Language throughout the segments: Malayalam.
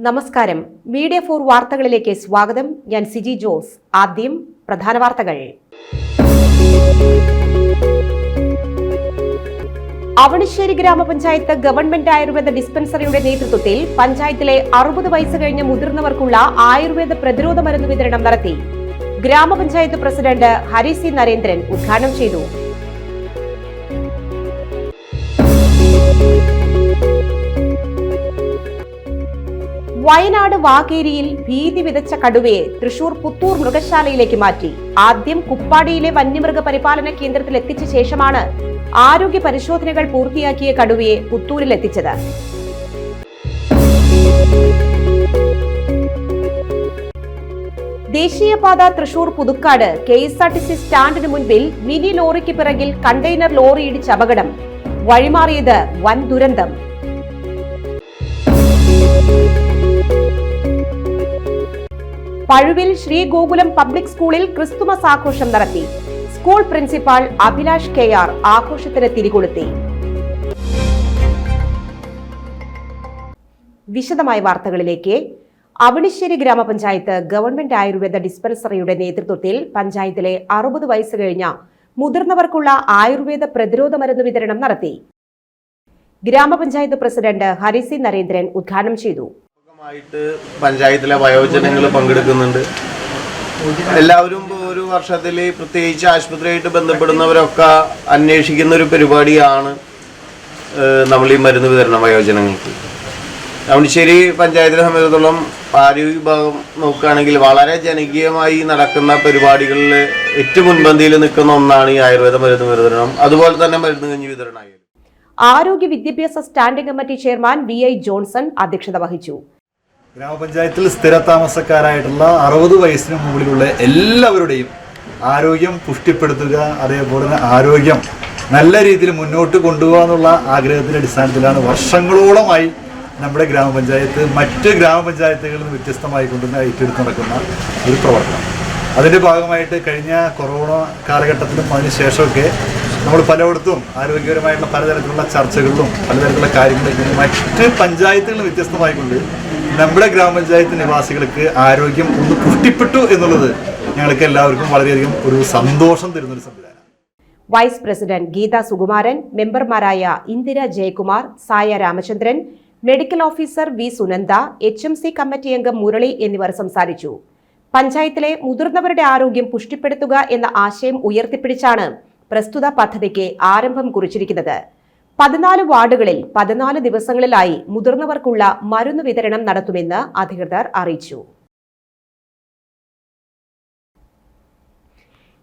നമസ്കാരം. മീഡിയ 4 വാർത്തകളിലേക്ക് സ്വാഗതം. ഞാൻ സിജി ജോസ്. ആദ്യം പ്രധാന വാർത്തകൾ. അവണിശ്ശേരി ഗ്രാമപഞ്ചായത്ത് ഗവൺമെന്റ് ആയുർവേദ ഡിസ്പെൻസറിയുടെ നേതൃത്വത്തിൽ പഞ്ചായത്തിലെ 60 വയസ്സ് കഴിഞ്ഞ മുതിർന്നവർക്കുള്ള ആയുർവേദ പ്രതിരോധ മരുന്ന് വിതരണം നടത്തി. ഗ്രാമപഞ്ചായത്ത് പ്രസിഡന്റ് ഹരി സി നരേന്ദ്രൻ ഉദ്ഘാടനം ചെയ്തു. വയനാട് വാകേരിയിൽ ഭീതി വിതച്ച കടുവയെ തൃശൂർ പുത്തൂർ മൃഗശാലയിലേക്ക് മാറ്റി. ആദ്യം കുപ്പാടിയിലെ വന്യമൃഗ പരിപാലന കേന്ദ്രത്തിൽ എത്തിച്ച ശേഷമാണ് ആരോഗ്യ പരിശോധനകൾ പൂർത്തിയാക്കിയ കടുവയെ പുത്തൂരിൽ എത്തിച്ചത്. ദേശീയപാത തൃശൂർ പുതുക്കാട് KSRTC സ്റ്റാൻഡിന് മുൻപിൽ മിനി ലോറിക്ക് പിറകിൽ കണ്ടെയ്നർ ലോറി ഇടിച്ച് അപകടം. വഴിമാറിയത് വൻ ദുരന്തം. പഴുവിൽ ശ്രീ ഗോകുലം പബ്ലിക് സ്കൂളിൽ ക്രിസ്തുമസ് ആഘോഷം നടത്തി. സ്കൂൾ പ്രിൻസിപ്പാൾ അഭിലാഷ് KR ആഘോഷത്തിന് തിരികൊളുത്തി. വിശദമായ വാർത്തകളിലേക്ക്. അവണിശ്ശേരി ഗ്രാമപഞ്ചായത്ത് ഗവൺമെന്റ് ആയുർവേദ ഡിസ്പെൻസറിയുടെ നേതൃത്വത്തിൽ പഞ്ചായത്തിലെ 60 വയസ്സ് കഴിഞ്ഞ മുതിർന്നവർക്കുള്ള ആയുർവേദ പ്രതിരോധ മരുന്ന് വിതരണം നടത്തി. ഗ്രാമപഞ്ചായത്ത് പ്രസിഡന്റ് ഹരി സി നരേന്ദ്രൻ ഉദ്ഘാടനം ചെയ്തു. പഞ്ചായത്തിലെ വയോജനങ്ങൾ പങ്കെടുക്കുന്നുണ്ട്. എല്ലാവരും ഒരു വർഷത്തിൽ പ്രത്യേകിച്ച് ആശുപത്രിയായിട്ട് ബന്ധപ്പെടുന്നവരൊക്കെ അന്വേഷിക്കുന്ന ഒരു പരിപാടിയാണ് നമ്മൾ ഈ മരുന്ന് വിതരണം വയോജനങ്ങൾക്ക്. അവണിശ്ശേരി പഞ്ചായത്തിനെ സംബന്ധിച്ചിടത്തോളം ആരോഗ്യ വിഭാഗം നോക്കുകയാണെങ്കിൽ വളരെ ജനകീയമായി നടക്കുന്ന പരിപാടികളിൽ ഏറ്റവും മുൻപന്തിയിൽ നിൽക്കുന്ന ഒന്നാണ് ഈ ആയുർവേദ മരുന്ന് വിതരണം. അതുപോലെ തന്നെ മരുന്ന് കഞ്ഞി വിതരണമായിരുന്നു. ആരോഗ്യ വിദ്യാഭ്യാസ standing committee chairman VI Johnson അധ്യക്ഷത വഹിച്ചു. ഗ്രാമപഞ്ചായത്തിൽ സ്ഥിര താമസക്കാരായിട്ടുള്ള 60 വയസ്സിന് മുകളിലുള്ള എല്ലാവരുടെയും ആരോഗ്യം പുഷ്ടിപ്പെടുത്തുക, അതേപോലെ തന്നെ ആരോഗ്യം നല്ല രീതിയിൽ മുന്നോട്ട് കൊണ്ടുപോകുക എന്നുള്ള ആഗ്രഹത്തിൻ്റെ അടിസ്ഥാനത്തിലാണ് വർഷങ്ങളോളമായി നമ്മുടെ ഗ്രാമപഞ്ചായത്ത് മറ്റ് ഗ്രാമപഞ്ചായത്തുകളിൽ നിന്ന് വ്യത്യസ്തമായി കൊണ്ടുവന്ന് ഏറ്റെടുത്ത് നടക്കുന്ന ഒരു പ്രവർത്തനം. അതിൻ്റെ ഭാഗമായിട്ട് കഴിഞ്ഞ കൊറോണ കാലഘട്ടത്തിലും അതിനുശേഷമൊക്കെ നമ്മൾ പലയിടത്തും ആരോഗ്യപരമായിട്ടുള്ള പലതരത്തിലുള്ള ചർച്ചകളിലും പലതരത്തിലുള്ള കാര്യങ്ങളിലും മറ്റ് പഞ്ചായത്തുകളിൽ വ്യത്യസ്തമായിക്കൊണ്ട് നമ്മുടെ ഗ്രാമപഞ്ചായത്ത് നിവാസികൾക്ക് ആരോഗ്യം ഒന്ന് പുഷ്ടിപ്പെട്ടു എന്നുള്ളത് ഞങ്ങൾക്ക് എല്ലാവർക്കും വളരെയധികം ഒരു സന്തോഷം തരുന്നൊരു സംവിധാനം. വൈസ് പ്രസിഡന്റ് ഗീത സുകുമാരൻ, മെമ്പർമാരായ Indira Jayakumar, Saya Ramachandran, medical officer V Sunanda, HMC committee അംഗം മുരളി എന്നിവർ സംസാരിച്ചു. പഞ്ചായത്തിലെ മുതിർന്നവരുടെ ആരോഗ്യം പുഷ്ടിപ്പെടുത്തുക എന്ന ആശയം ഉയർത്തിപ്പിടിച്ചാണ് പ്രസ്തുത പദ്ധതിക്ക് ആരംഭം കുറിച്ചിരിക്കുന്നത്. 14 വാർഡുകളിൽ 14 ദിവസങ്ങളിലായി മുതിർന്നവർക്കുള്ള മരുന്ന് വിതരണം നടത്തുമെന്ന് അധികൃതർ അറിയിച്ചു.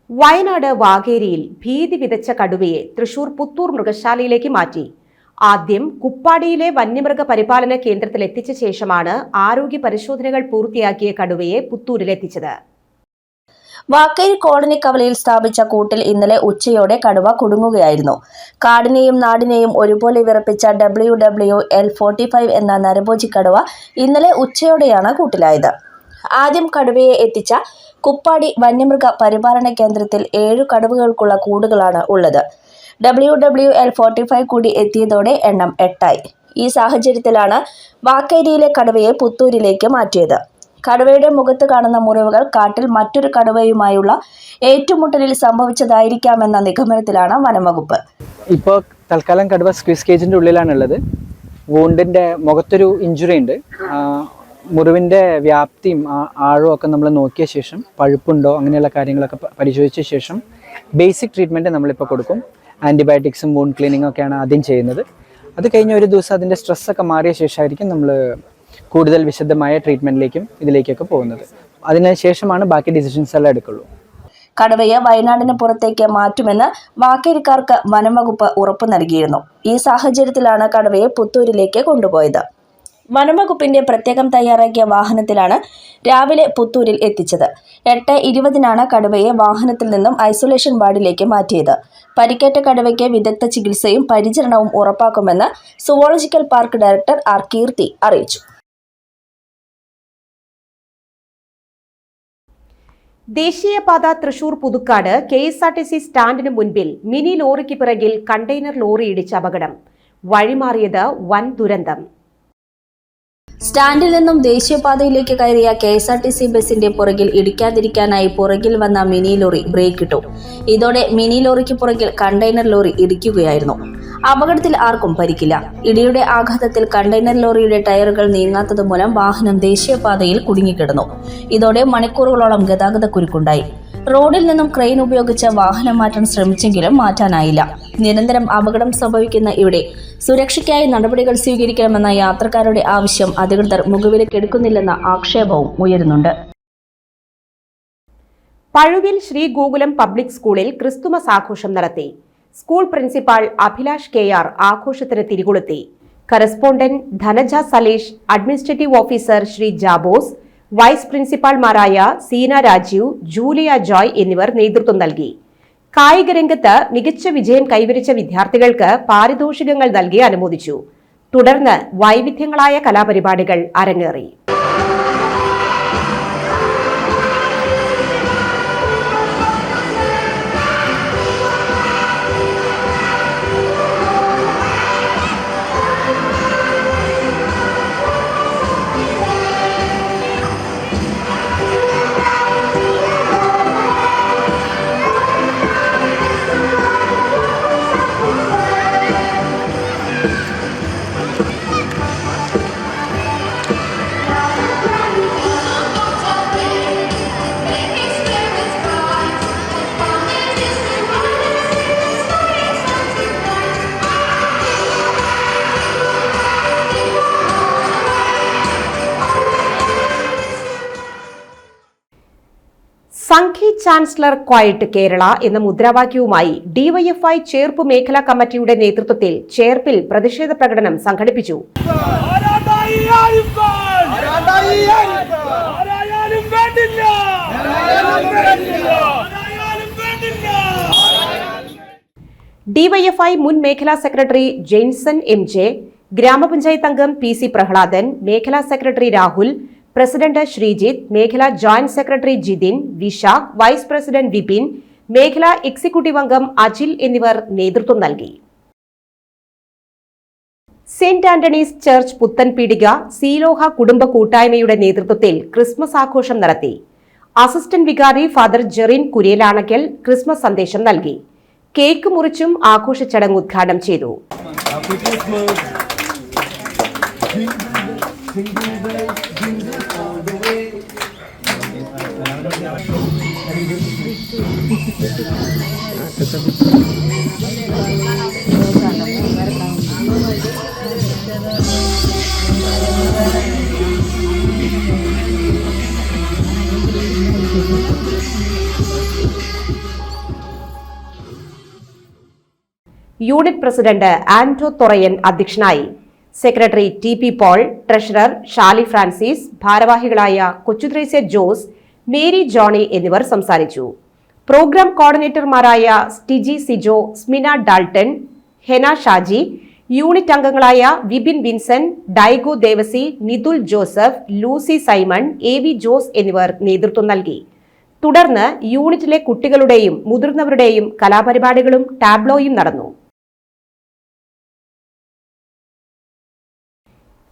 വയനാട് വാകേരിയിൽ ഭീതി വിതച്ച കടുവയെ തൃശൂർ പുത്തൂർ മൃഗശാലയിലേക്ക് മാറ്റി. ആദ്യം കുപ്പാടിയിലെ വന്യമൃഗ പരിപാലന കേന്ദ്രത്തിൽ എത്തിച്ച ശേഷമാണ് ആരോഗ്യ പരിശോധനകൾ പൂർത്തിയാക്കിയ കടുവയെ പുത്തൂരിലെത്തിച്ചത്. വാക്കേരി കോളനി കവലയിൽ സ്ഥാപിച്ച കൂട്ടിൽ ഇന്നലെ ഉച്ചയോടെ കടുവ കുടുങ്ങുകയായിരുന്നു. കാടിനെയും നാടിനെയും ഒരുപോലെ വിറപ്പിച്ച WWL45 എന്ന നരഭോജി കടുവ ഇന്നലെ ഉച്ചയോടെയാണ് കൂട്ടിലായത്. ആദ്യം കടുവയെ എത്തിച്ച കുപ്പാടി വന്യമൃഗ പരിപാലന കേന്ദ്രത്തിൽ 7 കടുവകൾക്കുള്ള കൂടുകളാണ് ഉള്ളത്. WWL45 കൂടി എത്തിയതോടെ എണ്ണം 8ആയി. ഈ സാഹചര്യത്തിലാണ് വാക്കേരിയിലെ കടുവയെ പുത്തൂരിലേക്ക് മാറ്റിയത്. കടുവയുടെ മുഖത്ത് കാണുന്ന മുറിവുകൾ കാട്ടിൽ മറ്റൊരു കടുവയുമായുള്ള ഏറ്റുമുട്ടലിൽ സംഭവിച്ചതായിരിക്കാമെന്ന നിഗമനത്തിലാണ് വനംവകുപ്പ്. ഇപ്പോൾ തൽക്കാലം കടുവ സ്ക്വീസ് കേജിൻ്റെ ഉള്ളിലാണുള്ളത്. വൂണ്ടിൻ്റെ മുഖത്തൊരു ഇഞ്ചുറി ഉണ്ട്. മുറിവിൻ്റെ വ്യാപ്തിയും ആഴവും ഒക്കെ നമ്മൾ നോക്കിയ ശേഷം പഴുപ്പുണ്ടോ അങ്ങനെയുള്ള കാര്യങ്ങളൊക്കെ പരിശോധിച്ച ശേഷം ബേസിക് ട്രീറ്റ്മെൻറ്റ് നമ്മളിപ്പോൾ കൊടുക്കും. ആൻറ്റിബയോട്ടിക്സും വൂണ്ട് ക്ലീനിങ്ങും ഒക്കെയാണ് ആദ്യം ചെയ്യുന്നത്. അത് കഴിഞ്ഞ ഒരു ദിവസം അതിൻ്റെ സ്ട്രെസ്സൊക്കെ മാറിയ ശേഷമായിരിക്കും നമ്മൾ കൂടുതൽ വിശദമായ ട്രീറ്റ്മെന്റിലേക്കും ഇതിലേക്കൊക്കെ പോകുന്നത്. അതിനുശേഷമാണ് ബാക്കി ഡിസിഷൻസ് എല്ലാം എടുക്കുള്ളൂ. കടുവയെ വയനാടിന് പുറത്തേക്ക് മാറ്റുമെന്ന് വാക്കേരിക്കാർക്ക് വനംവകുപ്പ് ഉറപ്പു നൽകിയിരുന്നു. ഈ സാഹചര്യത്തിലാണ് കടുവയെ പുത്തൂരിലേക്ക് കൊണ്ടുപോയത്. വനംവകുപ്പിന്റെ പ്രത്യേകം തയ്യാറാക്കിയ വാഹനത്തിലാണ് രാവിലെ പുത്തൂരിൽ എത്തിച്ചത്. 8:20 കടുവയെ വാഹനത്തിൽ നിന്നും ഐസൊലേഷൻ വാർഡിലേക്ക് മാറ്റിയത്. പരിക്കേറ്റ കടുവയ്ക്ക് വിദഗ്ധ ചികിത്സയും പരിചരണവും ഉറപ്പാക്കുമെന്ന് സുവോളജിക്കൽ പാർക്ക് ഡയറക്ടർ R കീർത്തി അറിയിച്ചു. ദേശീയപാത തൃശൂർ പുതുക്കാട് KSRTC സ്റ്റാൻഡിന് മുൻപിൽ മിനി ലോറിക്ക് പിറകിൽ കണ്ടെയ്നർ ലോറി ഇടിച്ച് അപകടം. വഴിമാറിയത് വൻ ദുരന്തം. സ്റ്റാൻഡിൽ നിന്നും ദേശീയപാതയിലേക്ക് കയറിയ KSRTC ബസിന്റെ പുറകിൽ ഇടിക്കാതിരിക്കാനായി പുറകിൽ വന്ന മിനി ലോറി ബ്രേക്കിട്ടു. ഇതോടെ മിനി ലോറിക്ക് പുറകിൽ കണ്ടെയ്നർ ലോറി ഇടിക്കുകയായിരുന്നു. അപകടത്തിൽ ആർക്കും പരിക്കില്ല. ഇടിയുടെ ആഘാതത്തിൽ കണ്ടെയ്നർ ലോറിയുടെ ടയറുകൾ നീങ്ങാത്തതുമൂലം വാഹനം ദേശീയപാതയിൽ കുടുങ്ങിക്കിടന്നു. ഇതോടെ മണിക്കൂറുകളോളം ഗതാഗതക്കുരുക്കുണ്ടായി. റോഡിൽ നിന്നും ക്രെയിൻ ഉപയോഗിച്ച് വാഹനം മാറ്റാൻ ശ്രമിച്ചെങ്കിലും മാറ്റാനായില്ല. നിരന്തരം അപകടം സംഭവിക്കുന്ന ഇവിടെ സുരക്ഷയ്ക്കായി നടപടികൾ സ്വീകരിക്കണമെന്ന യാത്രക്കാരുടെ ആവശ്യം അധികൃതർ മുഖവിലക്കെടുക്കുന്നില്ലെന്ന ആക്ഷേപവും ഉയരുന്നുണ്ട്. പഴുവിൽ ശ്രീ ഗോകുലം പബ്ലിക് സ്കൂളിൽ ക്രിസ്തുമസ് ആഘോഷം നടത്തി. സ്കൂൾ പ്രിൻസിപ്പാൾ അഭിലാഷ് KR ആഘോഷത്തിന് തിരികൊളുത്തി. Correspondent Dhanaja Salesh, administrative officer Sree Jabos, vice പ്രിൻസിപ്പാൾമാരായ സീന രാജീവ്, ജൂലിയ ജോയ് എന്നിവർ നേതൃത്വം നൽകി. കായിക രംഗത്ത് മികച്ച വിജയം കൈവരിച്ച വിദ്യാർത്ഥികൾക്ക് പാരിതോഷികങ്ങൾ നൽകി അനുമോദിച്ചു. തുടർന്ന് വൈവിധ്യങ്ങളായ കലാപരിപാടികൾ അരങ്ങേറി. സംഘി ചാൻസലർ ക്വയറ്റ് കേരള എന്ന മുദ്രാവാക്യവുമായി DYFI ചേർപ്പ് മേഖലാ കമ്മിറ്റിയുടെ നേതൃത്വത്തിൽ ചേർപ്പിൽ പ്രതിഷേധ പ്രകടനം സംഘടിപ്പിച്ചു. DYFI മുൻ മേഖലാ സെക്രട്ടറി ജെയിൻസൺ MJ, ഗ്രാമപഞ്ചായത്ത് അംഗം PC പ്രഹ്ലാദൻ, മേഖലാ സെക്രട്ടറി രാഹുൽ, പ്രസിഡന്റ് ശ്രീജിത്ത്, മേഖലാ joint secretary Jithin, Vishakh, vice president Vipin, മേഖലാ എക്സിക്യൂട്ടീവ് അംഗം അജിൽ എന്നിവർ നേതൃത്വം നൽകി. Saint Antony's church Puthenpeedika Siloha കുടുംബ കൂട്ടായ്മയുടെ നേതൃത്വത്തിൽ ക്രിസ്മസ് ആഘോഷം നടത്തി. അസിസ്റ്റന്റ് വികാരി ഫാദർ ജെറിൻ കുര്യലാണക്കൽ ക്രിസ്മസ് സന്ദേശം നൽകി. കേക്ക് മുറിച്ചും ആഘോഷ ചടങ്ങ് ഉദ്ഘാടനം ചെയ്തു. യൂണിറ്റ് പ്രസിഡന്റ് ആന്റോ തൊറയൻ അധ്യക്ഷനായി. Secretary TP Paul, treasurer Shali Francis, ഭാരവാഹികളായ കൊച്ചുത്രേസ്യ ജോസ്, മേരി ജോണി എന്നിവർ സംസാരിച്ചു. പ്രോഗ്രാം കോർഡിനേറ്റർമാരായ സ്റ്റിജി സിജോ, സ്മിന ഡാൾട്ടൺ, ഹെന ഷാജി, യൂണിറ്റ് അംഗങ്ങളായ Vipin Vincent, Diego Devasy, Nithul Joseph, Lucy Simon, AV Jose എന്നിവർ നേതൃത്വം നൽകി. തുടർന്ന് യൂണിറ്റിലെ കുട്ടികളുടെയും മുതിർന്നവരുടെയും കലാപരിപാടികളും ടാബ്ലോയും നടന്നു.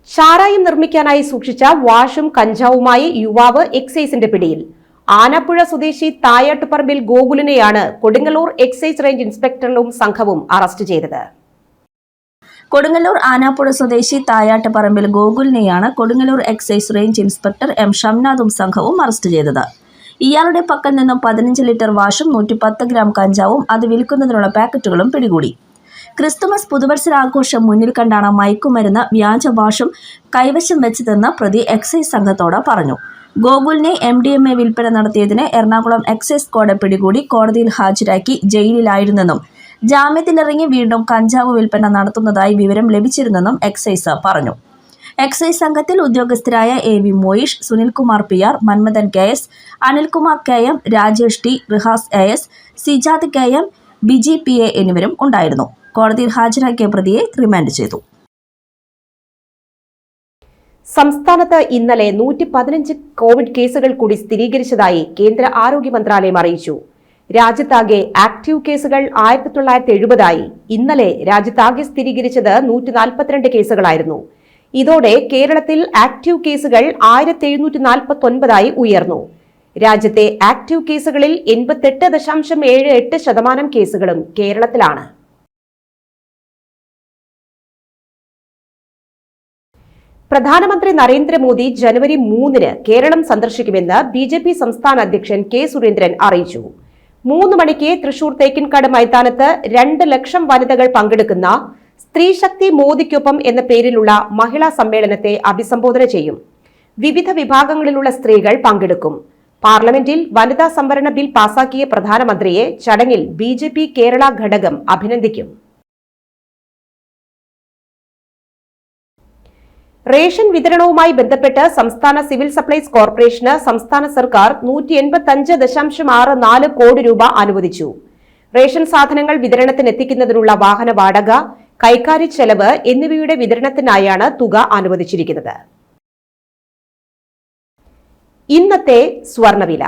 ചാരായം നിർമ്മിക്കാനായി സൂക്ഷിച്ച വാഷും കഞ്ചാവുമായി യുവാവ് എക്സൈസിന്റെ പിടിയിൽ. ആനപ്പുഴ സ്വദേശി തായാട്ടുപറമ്പിൽ ഗോകുലിനെയാണ് കൊടുങ്ങല്ലൂർ എക്സൈസ് റേഞ്ച് ഇൻസ്പെക്ടറും സംഘവും അറസ്റ്റ് ചെയ്തത്. കൊടുങ്ങല്ലൂർ ആനാപ്പുഴ സ്വദേശി തായാട്ടുപറമ്പിൽ ഗോകുലിനെയാണ് Kodungallur excise range inspector M ഷംനാദും സംഘവും അറസ്റ്റ് ചെയ്തത്. ഇയാളുടെ പക്കൽ നിന്നും 15 ലിറ്റർ വാഷും 110 ഗ്രാം കഞ്ചാവും അത് വിൽക്കുന്നതിനുള്ള പാക്കറ്റുകളും പിടികൂടി. ക്രിസ്തുമസ് പുതുവത്സരാഘോഷം മുന്നിൽ കണ്ടാണ് മയക്കുമരുന്ന് വ്യാജ വാഷും കൈവശം വെച്ചതെന്ന് പ്രതി എക്സൈസ് സംഘത്തോട് പറഞ്ഞു. ഗോകുലിനെ MDMA വിൽപ്പന നടത്തിയതിന് എറണാകുളം എക്സൈസ് സ്ക്വാഡ് പിടികൂടി കോടതിയിൽ ഹാജരാക്കി ജയിലിലായിരുന്നെന്നും ജാമ്യത്തിലിറങ്ങി വീണ്ടും കഞ്ചാവ് വിൽപ്പന നടത്തുന്നതായി വിവരം ലഭിച്ചിരുന്നെന്നും എക്സൈസ് പറഞ്ഞു. എക്സൈസ് സംഘത്തിൽ ഉദ്യോഗസ്ഥരായ AV Moyish, Sunilkumar PR, Manmadhan KS, Anilkumar KM, Rajesh T, Rihas AS, സിജാദ് KM, Biji PA എന്നിവരും ഉണ്ടായിരുന്നു. കോടതിയിൽ ഹാജരാക്കിയ പ്രതിയെ റിമാൻഡ് ചെയ്തു. സംസ്ഥാനത്ത് ഇന്നലെ 115 കോവിഡ് കേസുകൾ കൂടി സ്ഥിരീകരിച്ചതായി കേന്ദ്ര ആരോഗ്യ മന്ത്രാലയം അറിയിച്ചു. രാജ്യത്താകെ ആക്ടീവ് കേസുകൾ 1970 ഇന്നലെ രാജ്യത്താകെ സ്ഥിരീകരിച്ചത് 142 കേസുകളായിരുന്നു. ഇതോടെ കേരളത്തിൽ ആക്റ്റീവ് കേസുകൾ 1749 ഉയർന്നു. രാജ്യത്തെ ആക്റ്റീവ് കേസുകളിൽ 88.78% കേസുകളും കേരളത്തിലാണ്. പ്രധാനമന്ത്രി നരേന്ദ്രമോദി ജനുവരി 3 കേരളം സന്ദർശിക്കുമെന്ന് BJP സംസ്ഥാന അധ്യക്ഷൻ കെ സുരേന്ദ്രൻ അറിയിച്ചു. 3 മണിക്ക് തൃശൂർ തേക്കിൻകാട് മൈതാനത്ത് 2 ലക്ഷം വനിതകൾ പങ്കെടുക്കുന്ന സ്ത്രീശക്തി മോദിക്കൊപ്പം എന്ന പേരിലുള്ള മഹിളാ സമ്മേളനത്തെ അഭിസംബോധന ചെയ്യും. വിവിധ വിഭാഗങ്ങളിലുള്ള സ്ത്രീകൾ പങ്കെടുക്കും. പാർലമെന്റിൽ വനിതാ സംവരണ ബിൽ പാസാക്കിയ പ്രധാനമന്ത്രിയെ ചടങ്ങിൽ BJP കേരള ഘടകം അഭിനന്ദിക്കും. റേഷൻ വിതരണവുമായി ബന്ധപ്പെട്ട് സംസ്ഥാന സിവിൽ സപ്ലൈസ് കോർപ്പറേഷന് സംസ്ഥാന സർക്കാർ 185.64 കോടി രൂപ അനുവദിച്ചു. റേഷൻ സാധനങ്ങൾ വിതരണത്തിനെത്തിക്കുന്നതിനുള്ള വാഹന വാടക, കൈകാര്യ ചെലവ് എന്നിവയുടെ വിതരണത്തിനായാണ് തുക അനുവദിച്ചിരിക്കുന്നത്. ഇന്നത്തെ സ്വർണവില.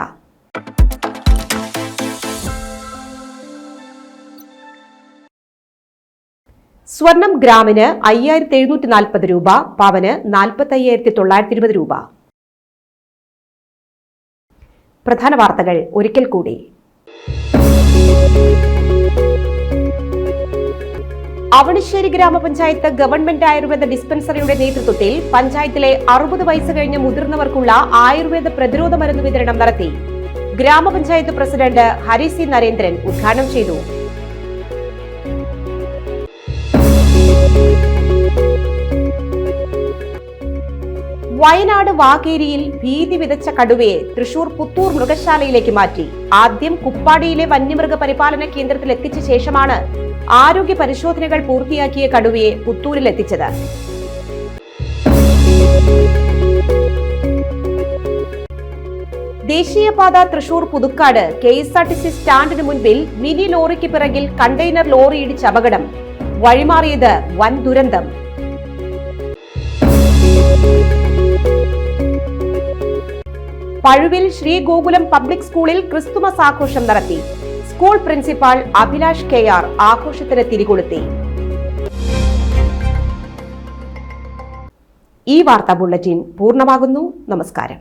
സ്വർണം ഗ്രാമിന് 5740 രൂപ, പവന് 45,920 രൂപ. പ്രധാന വാർത്തകൾ ഒരിക്കൽ കൂടി. അവണിശ്ശേരി ഗ്രാമപഞ്ചായത്ത് ഗവൺമെന്റ് ആയുർവേദ ഡിസ്പെൻസറിയുടെ നേതൃത്വത്തിൽ പഞ്ചായത്തിലെ 60 വയസ്സ് കഴിഞ്ഞ മുതിർന്നവർക്കുള്ള ആയുർവേദ പ്രതിരോധ മരുന്ന് വിതരണം നടത്തി. ഗ്രാമപഞ്ചായത്ത് പ്രസിഡന്റ് ഹരി സി നരേന്ദ്രൻ ഉദ്ഘാടനം ചെയ്തു. വയനാട് വാകേരിയിൽ ഭീതി വിതച്ച കടുവയെ തൃശൂർ പുത്തൂർ മൃഗശാലയിലേക്ക് മാറ്റി. ആദ്യം കുപ്പാടിയിലെ വന്യമൃഗ പരിപാലന കേന്ദ്രത്തിൽ എത്തിച്ച ശേഷമാണ് ആരോഗ്യ പരിശോധനകൾ പൂർത്തിയാക്കിയ കടുവയെ പുത്തൂരിൽ എത്തിച്ചത്. ദേശീയപാത തൃശൂർ പുതുക്കാട് KSRTC സ്റ്റാൻഡിന് മുൻപിൽ മിനി ലോറിക്ക് പിറകിൽ കണ്ടെയ്നർ ലോറി ഇടിച്ച അപകടം. വഴിമാറിയത് വൻ ദുരന്തം. പഴുവിൽ ശ്രീ ഗോകുലം പബ്ലിക് സ്കൂളിൽ ക്രിസ്തുമസ് ആഘോഷം നടത്തി. സ്കൂൾ പ്രിൻസിപ്പാൾ അഭിലാഷ് KR ആഘോഷത്തിന് തിരികൊളുത്തി. ഈ വാർത്താ ബുള്ളറ്റിൻ പൂർണ്ണമാകുന്നു. നമസ്കാരം.